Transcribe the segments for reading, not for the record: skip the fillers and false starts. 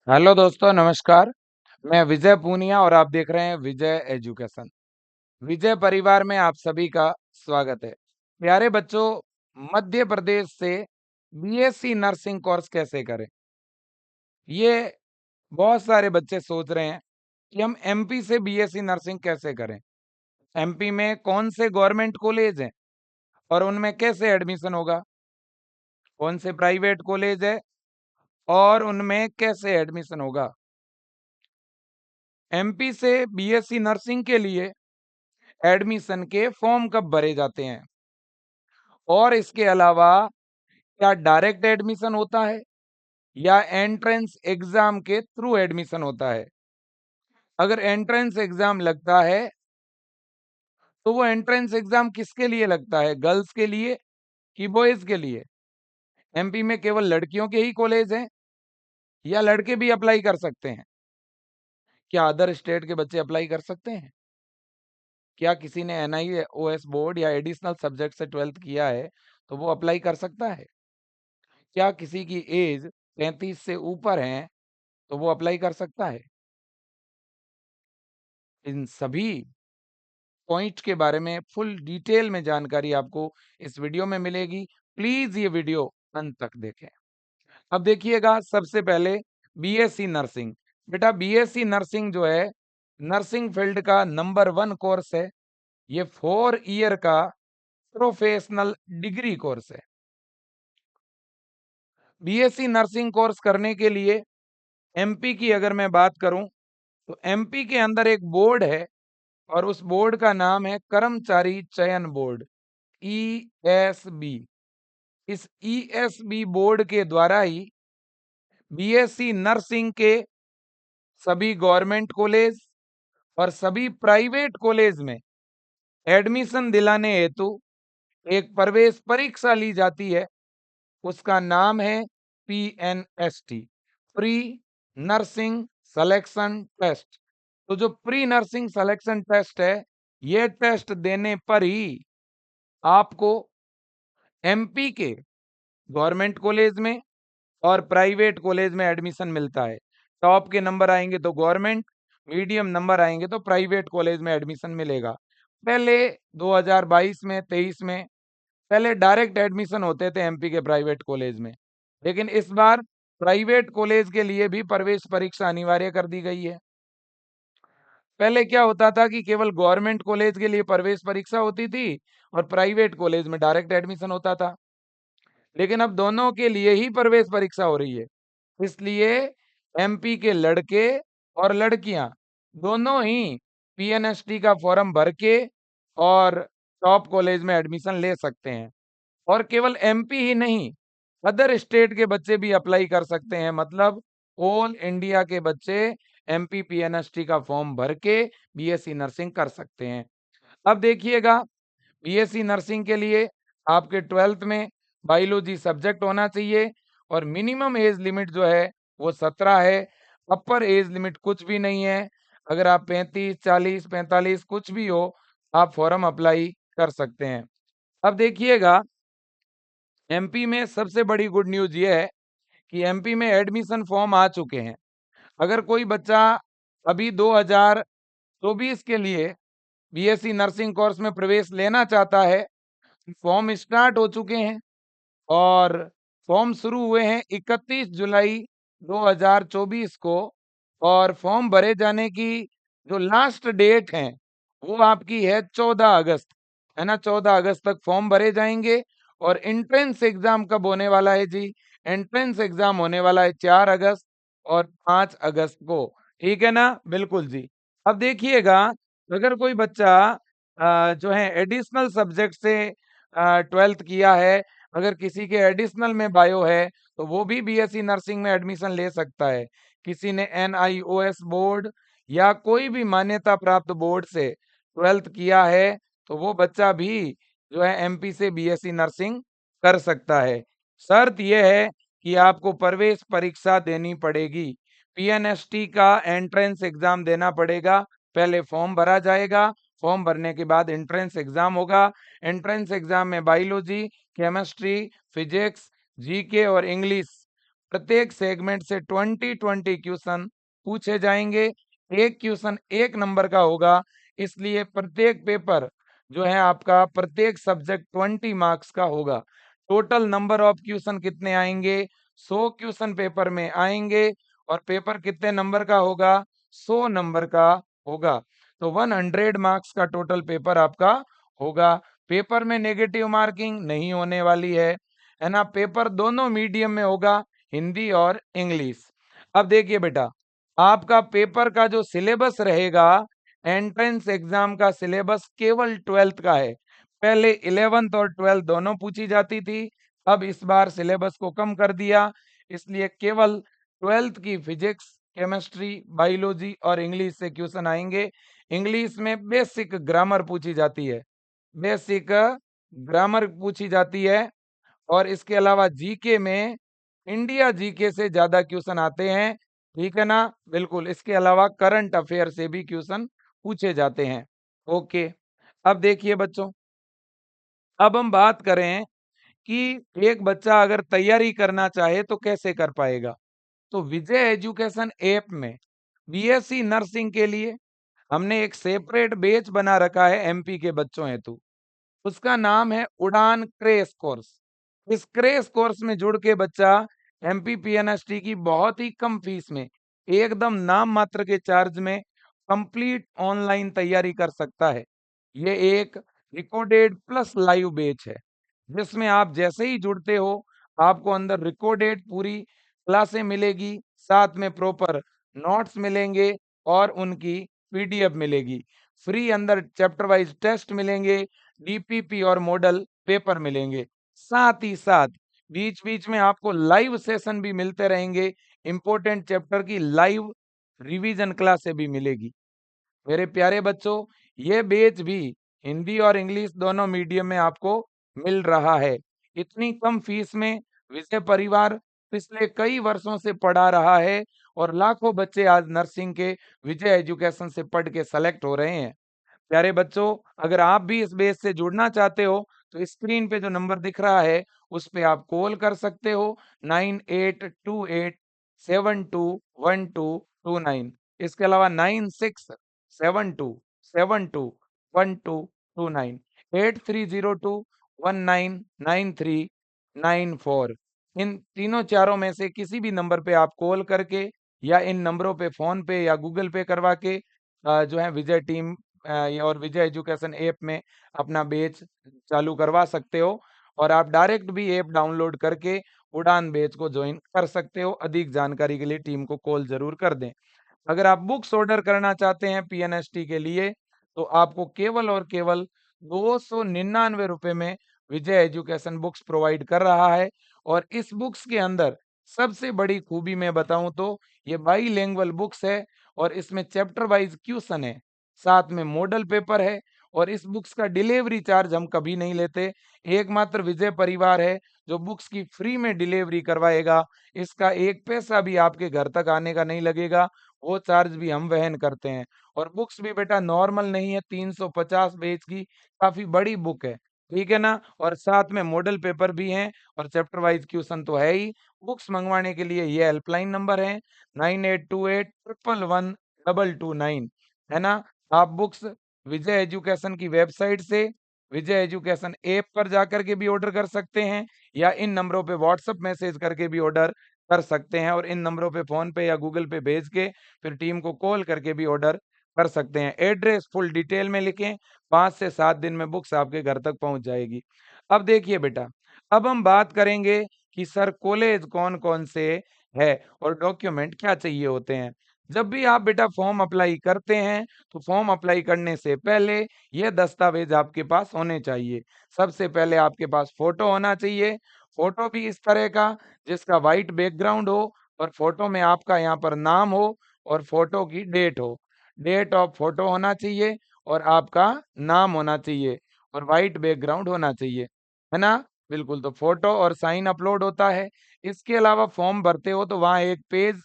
Hello दोस्तों, नमस्कार। मैं विजय पूनिया और आप देख रहे हैं विजय एजुकेशन। विजय परिवार में आप सभी का स्वागत है। प्यारे बच्चों, मध्य प्रदेश से बीएससी नर्सिंग कोर्स कैसे करें? ये बहुत सारे बच्चे सोच रहे हैं कि हम एमपी से बीएससी नर्सिंग कैसे करें? एमपी में कौन से गवर्नमेंट कॉलेज हैं और उनमें कैसे एडमिशन होगा? कौन से प्राइवेट कॉलेज है और उनमें कैसे एडमिशन होगा? एमपी से बीएससी नर्सिंग के लिए एडमिशन के फॉर्म कब भरे जाते हैं? और इसके अलावा क्या डायरेक्ट एडमिशन होता है या एंट्रेंस एग्जाम के थ्रू एडमिशन होता है? अगर एंट्रेंस एग्जाम लगता है तो वो एंट्रेंस एग्जाम किसके लिए लगता है? गर्ल्स के लिए कि बॉयज के लिए? एमपी में केवल लड़कियों के ही कॉलेज हैं या लड़के भी अप्लाई कर सकते हैं? क्या अदर स्टेट के बच्चे अप्लाई कर सकते हैं? क्या किसी ने एनआईओएस बोर्ड या एडिशनल सब्जेक्ट से 12th किया है तो वो अप्लाई कर सकता है? क्या किसी की एज 35 से ऊपर है तो वो अप्लाई कर सकता है? इन सभी पॉइंट के बारे में फुल डिटेल में जानकारी आपको इस वीडियो में मिलेगी। प्लीज ये वीडियो अंत तक देखें। अब देखिएगा, सबसे पहले बीएससी नर्सिंग। बेटा, बीएससी नर्सिंग जो है नर्सिंग फील्ड का नंबर 1 कोर्स है। ये 4 ईयर का प्रोफेशनल डिग्री कोर्स है। बीएससी नर्सिंग कोर्स करने के लिए एमपी की अगर मैं बात करूं तो एमपी के अंदर एक बोर्ड है और उस बोर्ड का नाम है कर्मचारी चयन बोर्ड, ईएसबी। इस ईएसबी बोर्ड के द्वारा ही बीएससी नर्सिंग के सभी गवर्नमेंट कॉलेज और सभी प्राइवेट कॉलेज में एडमिशन दिलाने हेतु एक प्रवेश परीक्षा ली जाती है। उसका नाम है PNST, pre nursing selection test. तो जो प्री नर्सिंग सिलेक्शन टेस्ट है, ये टेस्ट देने पर ही आपको एमपी के गवर्नमेंट कॉलेज में और प्राइवेट कॉलेज में एडमिशन मिलता है। टॉप के नंबर आएंगे तो गवर्नमेंट, मीडियम नंबर आएंगे तो प्राइवेट कॉलेज में एडमिशन मिलेगा। पहले 2022 में 23 में पहले डायरेक्ट एडमिशन होते थे एमपी के प्राइवेट कॉलेज में, लेकिन इस बार प्राइवेट कॉलेज के लिए भी प्रवेश परीक्षा अनिवार्य कर दी गई है। पहले क्या होता था कि केवल गवर्नमेंट कॉलेज के लिए प्रवेश परीक्षा होती थी और प्राइवेट कॉलेज में डायरेक्ट एडमिशन होता था, लेकिन अब दोनों के लिए ही प्रवेश परीक्षा हो रही है। इसलिए एमपी के लड़के और लड़कियां दोनों ही पीएनएसटी का फॉर्म भर के और टॉप कॉलेज में एडमिशन ले सकते हैं। और केवल एमपी ही नहीं, अदर स्टेट के बच्चे भी अप्लाई कर सकते हैं। मतलब ऑल इंडिया के बच्चे एमपी पीएनएसटी का फॉर्म भर के बीएससी नर्सिंग कर सकते हैं। अब देखिएगा, बीएससी नर्सिंग के लिए आपके 12th में बायोलॉजी सब्जेक्ट होना चाहिए और मिनिमम एज लिमिट जो है वो 17 है। अपर एज लिमिट कुछ भी नहीं है। अगर आप 35, 40, 45 कुछ भी हो, आप फॉर्म अप्लाई कर सकते हैं। अब देखिएगा, एमपी में सबसे बड़ी गुड न्यूज ये है कि एमपी में एडमिशन फॉर्म आ चुके हैं। अगर कोई बच्चा अभी 2024 के लिए बीएससी नर्सिंग कोर्स में प्रवेश लेना चाहता है, फॉर्म स्टार्ट हो चुके हैं और फॉर्म शुरू हुए हैं 31 जुलाई 2024 को। और फॉर्म भरे जाने की जो लास्ट डेट है वो आपकी है 14 अगस्त, है ना। 14 अगस्त तक फॉर्म भरे जाएंगे। और एंट्रेंस एग्जाम कब होने वाला है जी? एंट्रेंस एग्जाम होने वाला है 4 अगस्त और 5 अगस्त को। ठीक है ना? बिल्कुल जी। अब देखिएगा, अगर कोई बच्चा जो है एडिशनल सब्जेक्ट से 12th किया है, अगर किसी के एडिशनल में बायो है तो वो भी बीएससी नर्सिंग में एडमिशन ले सकता है। किसी ने एनआईओएस बोर्ड या कोई भी मान्यता प्राप्त बोर्ड से 12th किया है तो वो बच्चा भी जो है एमपी से बीएससी नर्सिंग कर सकता है। शर्त यह है कि आपको प्रवेश परीक्षा देनी पड़ेगी। पीएनएसटी का एंट्रेंस एग्जाम देना पड़ेगा। पहले फॉर्म भरा जाएगा, फॉर्म भरने के बाद एंट्रेंस एग्जाम होगा। एंट्रेंस एग्जाम में बायोलॉजी, केमिस्ट्री, फिजिक्स, जीके और इंग्लिश प्रत्येक सेगमेंट से 20-20 क्वेश्चन पूछे जाएंगे। एक क्वेश्चन 1 नंबर का होगा, इसलिए प्रत्येक पेपर जो है आपका प्रत्येक सब्जेक्ट 20 मार्क्स का होगा। टोटल नंबर ऑफ क्वेश्चन कितने आएंगे? 100 क्वेश्चन पेपर में आएंगे और पेपर कितने नंबर का होगा? 100 नंबर का होगा। तो 100 मार्क्स का टोटल पेपर आपका होगा। पेपर में नेगेटिव मार्किंग नहीं होने वाली है ना? पेपर दोनों मीडियम में होगा, हिंदी और इंग्लिश। अब देखिए बेटा, आपका पेपर का जो सिलेबस रहेगा, एंट्रेंस एग्जाम का सिलेबस केवल 12th का है। पहले 11th और 12th दोनों पूछी जाती थी, अब इस बार सिलेबस को कम कर दिया, इसलिए केवल 12th की फिजिक्स, केमिस्ट्री, बायोलॉजी और इंग्लिश से क्वेश्चन आएंगे। इंग्लिश में बेसिक ग्रामर पूछी जाती है, बेसिक ग्रामर पूछी जाती है और इसके अलावा जीके में इंडिया जीके से ज्यादा क्वेश्चन आते हैं, ठीक है ना? बिल्कुल। इसके अलावा करंट अफेयर से भी क्वेश्चन पूछे जाते हैं। ओके, अब देखिए बच्चों, अब हम बात करें कि एक बच्चा अगर तैयारी करना चाहे तो कैसे कर पाएगा। तो विजय एजुकेशन ऐप में बीएससी नर्सिंग के लिए हमने एक सेपरेट बैच बना रखा है एमपी के बच्चों हेतु। उसका नाम है उड़ान क्रेश कोर्स। इस क्रेश कोर्स में जुड़ के बच्चा एमपीपीएनएसटी की बहुत ही कम फीस में, एकदम नाम मात्र के चार्ज में कंप्लीट ऑनलाइन तैयारी कर सकता है। ये एक रिकॉर्डेड प्लस लाइव बैच है, जिसमें आप जैसे ही जुड़ते हो आपको अंदर रिकॉर्डेड पूरी क्लासें मिलेगी, साथ में प्रॉपर नोट्स मिलेंगे और उनकी पीडीएफ मिलेगी। फ्री अंदर चैप्टर वाइज टेस्ट मिलेंगे, डीपीपी और मॉडल पेपर मिलेंगे। साथ ही साथ बीच-बीच में आपको लाइव सेशन भी मिलते रहेंगे, इंपॉर्टेंट चैप्टर की लाइव रिवीजन क्लासें भी मिलेगी। मेरे प्यारे बच्चों, ये बैच भी हिंदी और इंग्लिश दोनों मीडियम में आपको मिल रहा है। इतनी कम फीस में विजय परिवार पिछले कई वर्षों से पढ़ा रहा है और लाखों बच्चे आज नर्सिंग के विजय एजुकेशन से पढ़ के सेलेक्ट हो रहे हैं। प्यारे बच्चों, अगर आप भी इस बैच से जुड़ना चाहते हो तो स्क्रीन पे जो नंबर दिख रहा है उस पे आप कॉल कर सकते हो, 9828721229। इसके अलावा 9672721229, 8302199394। इन तीनों चारों में से किसी भी नंबर पे आप कॉल करके या इन नंबरों पे फोन पे या गूगल पे करवा के जो है विजय टीम ये और विजय एजुकेशन ऐप में अपना बैच चालू करवा सकते हो और आप डायरेक्ट भी ऐप डाउनलोड करके उड़ान बैच को ज्वाइन कर सकते हो। अधिक जानकारी के लिए टीम को कॉल जरूर कर दें। अगर आप बुक्स ऑर्डर करना चाहते हैं पीएनएसटी के लिए तो आपको केवल और केवल 299 रुपए में विजय एजुकेशन बुक्स प्रोवाइड कर रहा है और इस बुक्स के अंदर सबसे बड़ी खूबी मैं बताऊं तो ये बाईलिंगुअल बुक्स है और इसमें चैप्टर वाइज क्वेश्चन है, साथ में मॉडल पेपर है और इस बुक्स का डिलीवरी चार्ज हम कभी नहीं लेते। एकमात्र विजय परिवार है जो बुक्स की फ्री में डिलीवरी करवाएगा। इसका एक पैसा भी आपके घर तक आने का नहीं लगेगा, वो चार्ज भी हम वहन करते हैं। और बुक्स भी बेटा नॉर्मल नहीं है, 350 पेज की काफी बड़ी बुक है, ठीक है ना? और साथ में मॉडल पेपर भी हैं और चैप्टर वाइज क्वेश्चन तो है ही। बुक्स मंगवाने के लिए ये हेल्पलाइन नंबर है 9828111229, है ना? आप बुक्स विजय एजुकेशन की वेबसाइट से, विजय एजुकेशन ऐप पर जाकर के भी ऑर्डर कर सकते हैं या इन नंबरों पे व्हाट्सएप मैसेज करके भी ऑर्डर कर सकते हैं और इन नंबरों पे फोन पे या गूगल पे भेज के फिर टीम को कॉल करके भी ऑर्डर कर सकते हैं। एड्रेस फुल डिटेल में लिखें, 5 से 7 दिन में बुक्स आपके घर तक पहुंच जाएगी। अब देखिए बेटा, अब हम बात करेंगे कि सर कॉलेज कौन-कौन से है और डॉक्यूमेंट क्या चाहिए होते हैं। जब भी आप बेटा फॉर्म अप्लाई करते हैं तो फॉर्म अप्लाई करने से पहले ये दस्तावेज आपके पास होने चाहिए। सबसे पहले आपके पास फोटो होना चाहिए, फोटो भी इस तरह का जिसका व्हाइट बैकग्राउंड हो और फोटो में आपका यहाँ पर नाम हो और फोटो की डेट हो। डेट ऑफ फोटो होना चाहिए और आपका नाम होना चाहिए और व्हाइट बैकग्राउंड होना चाहिए, है ना? बिल्कुल, तो फोटो और साइन अपलोड होता है। इसके अलावा फॉर्म भरते हो तो वहाँ एक पेज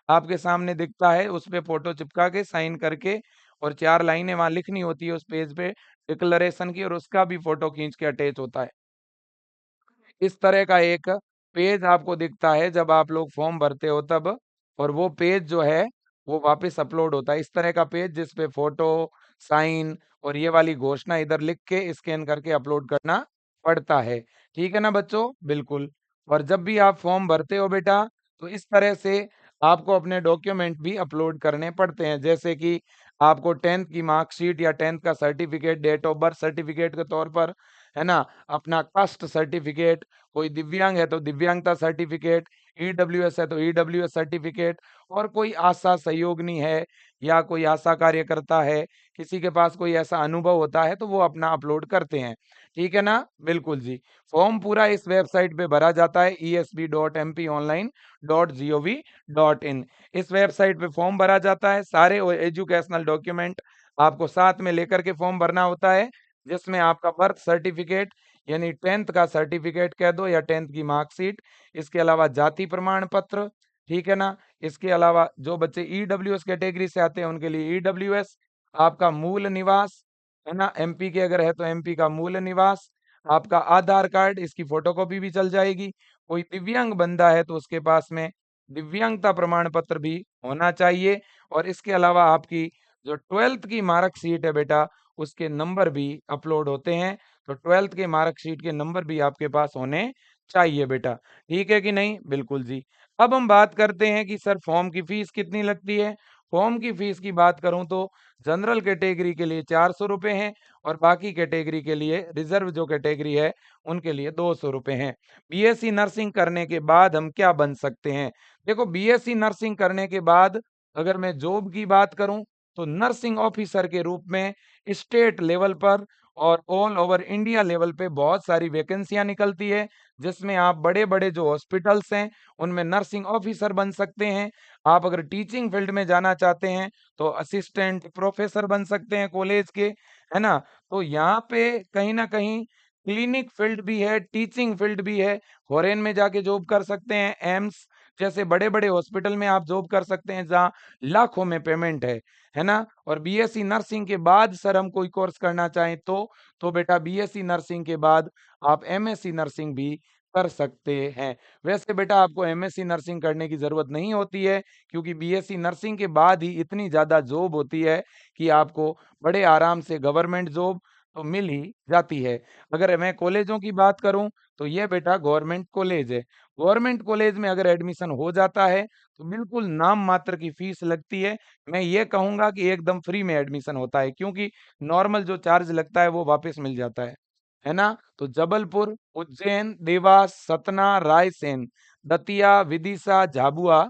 आपके सामने दिखता है, उस पे फोटो चिपका के साइन करके और 4 लाइनें वहाँ लिखनी होती है उस पेज पे डिक्लेरेशन की और उसका भी फोटो खींच के अटैच होता है। इस तरह का एक पेज आपको दिखता है जब आप लोग फॉर्म भरते हो तब, और वो पेज जो है वो वापस अपलोड होता है। इस तरह का पेज जिस पे फोटो, साइन और ये वाली घोषणा इधर लिख के स्कैन करके अपलोड करना पड़ता है। ठीक है ना बच्चों? बिल्कुल। और जब भी आप फॉर्म भरते हो बेटा, तो इस तरह से आपको अपने डॉक्यूमेंट भी अपलोड करने पड़ते हैं, जैसे कि आपको 10th की मार्कशीट या 10th का certificate, date of birth certificate के तौर पर, है ना, अपना कास्ट सर्टिफिकेट, कोई दिव्यांग है तो दिव्यांगता सर्टिफिकेट, ईडब्ल्यूएस है तो ईडब्ल्यूएस सर्टिफिकेट, और कोई आशा सहयोगिनी है या कोई आशा कार्यकर्ता है, किसी के पास कोई ऐसा अनुभव होता है तो वो अपना अपलोड करते हैं। ठीक है ना? बिल्कुल जी। फॉर्म पूरा इस वेबसाइट पे भरा जाता है, esb.mponline.gov.in। इस वेबसाइट पे फॉर्म भरा जाता है, सारे एजुकेशनल डॉक्यूमेंट आपको साथ में लेकर के फॉर्म भरना होता है, जिसमें आपका बर्थ सर्टिफिकेट यानी 10th का सर्टिफिकेट कह दो या 10th की मार्कशीट, इसके अलावा जाति प्रमाण पत्र, ठीक है ना? इसके अलावा जो बच्चे ईडब्ल्यूएस कैटेगरी से आते हैं उनके लिए ईडब्ल्यूएस, आपका मूल निवास, है ना? एमपी के अगर है तो एमपी का मूल निवास, आपका आधार कार्ड, इसकी फोटोकॉपी भी चल जाएगी। कोई दिव्यांग बंदा है तो उसके पास में दिव्यांगता प्रमाण पत्र भी होना चाहिए, और इसके अलावा आपकी जो 12th की मार्कशीट है बेटा, उसके नंबर भी अपलोड होते हैं। तो 12th के मार्कशीट के नंबर भी आपके पास होने चाहिए बेटा। ठीक है कि नहीं? बिल्कुल जी। अब हम बात करते हैं कि सर फॉर्म की फीस कितनी लगती है? फॉर्म की फीस की बात करूं तो जनरल कैटेगरी के लिए 400 रुपए हैं, और बाकी कैटेगरी के लिए, रिजर्व जो कैटेगरी है उनके लिए 200 रुपए हैं। बीएससी नर्सिंग करने के बाद हम क्या बन सकते हैं? देखो, बीएससी नर्सिंग करने के बाद अगर मैं जॉब की बात करूं तो नर्सिंग ऑफिसर के रूप में स्टेट लेवल पर और ऑल ओवर इंडिया लेवल पे बहुत सारी वैकेंसियां निकलती है, जिसमें आप बड़े-बड़े जो हॉस्पिटल्स हैं उनमें नर्सिंग ऑफिसर बन सकते हैं। आप अगर टीचिंग फील्ड में जाना चाहते हैं तो असिस्टेंट प्रोफेसर बन सकते हैं कॉलेज के, है ना? तो यहाँ पे कहीं न कहीं क्लिनिक फील्ड भी है, टीचिंग फील्ड भी है। फॉरेन में जाके जॉब कर सकते हैं, एम्स जैसे बड़े-बड़े हॉस्पिटल में आप जॉब कर सकते हैं जहाँ लाखों में पेमेंट है ना? और बीएससी नर्सिंग के बाद सर हम कोई कोर्स करना चाहें तो बेटा बीएससी नर्सिंग के बाद आप एमएससी नर्सिंग भी कर सकते हैं। वैसे बेटा आपको एमएससी नर्सिंग करने की ज़रूरत नहीं होती है, क्योंकि बीएससी नर्सिंग के बाद ही इतनी ज़्यादा जॉब होती है कि आपको बड़े आराम से गवर्नमेंट जॉब तो मिल ही जाती है। अगर मैं कॉलेजों की बात करूँ तो ये बेटा गवर्नमेंट कॉलेज है। गवर्नमेंट कॉलेज में अगर एडमिशन हो जाता है तो बिल्कुल नाम मात्र की फीस लगती है। मैं ये कहूँगा कि एकदम फ्री में एडमिशन होता है, क्योंकि नॉर्मल जो चार्ज लगता है वो वापस मिल जाता है ना? तो जबलपुर, उज्जैन, देवास, सतना, रायसेन, दतिया, विदिशा, झाबुआ,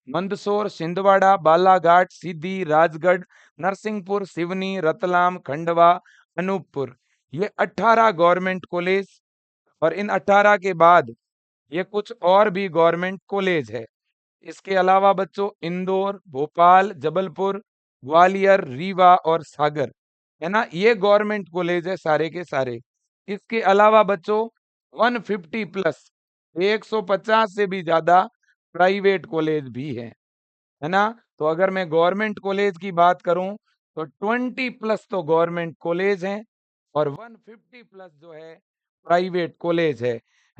मंदसौर, छिंदवाड़ा, बालाघाट, सीधी, राजगढ़, नरसिंहपुर, सिवनी, रतलाम, खंडवा, अनूपपुर, ये 18 गवर्नमेंट कॉलेज, और इन 18 के बाद ये कुछ और भी गवर्नमेंट कॉलेज है। इसके अलावा बच्चों इंदौर, भोपाल, जबलपुर, ग्वालियर, रीवा और सागर, है ना, ये गवर्नमेंट कॉलेज है सारे के सारे। इसके अलावा बच्चों 150 प्लस, 150 से भी ज्यादा प्राइवेट कॉलेज भी है ना? तो अगर मैं गवर्नमेंट कॉलेज की बात करूं तो 20 प्लस तो गवर्नमेंट कॉलेज हैं, और 150 प्लस जो है प्राइवेट कॉलेज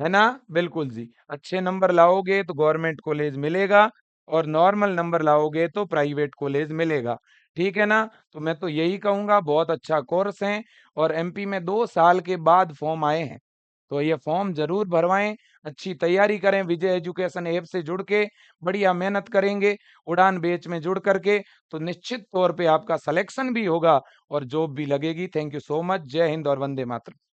है ना? बिल्कुल जी। अच्छे नंबर लाओगे तो गवर्नमेंट कॉलेज मिलेगा, और नॉर्मल नंबर लाओगे तो प्राइवेट कॉलेज मिलेगा। ठीक है ना? तो मैं तो यही कहूंगा, बहुत अच्छा कोर्स है, और एमपी में 2 साल के बाद फॉर्म आए हैं, तो ये फॉर्म जरूर भरवाएं। अच्छी तैयारी करें, विजय एजुकेशन ऐप से जुड़ के बढ़िया मेहनत करेंगे, उड़ान बैच में जुड़ करके, तो निश्चित तौर पे आपका सिलेक्शन भी होगा और जॉब भी लगेगी। Thank you so much. जय हिंद और वंदे मातरम।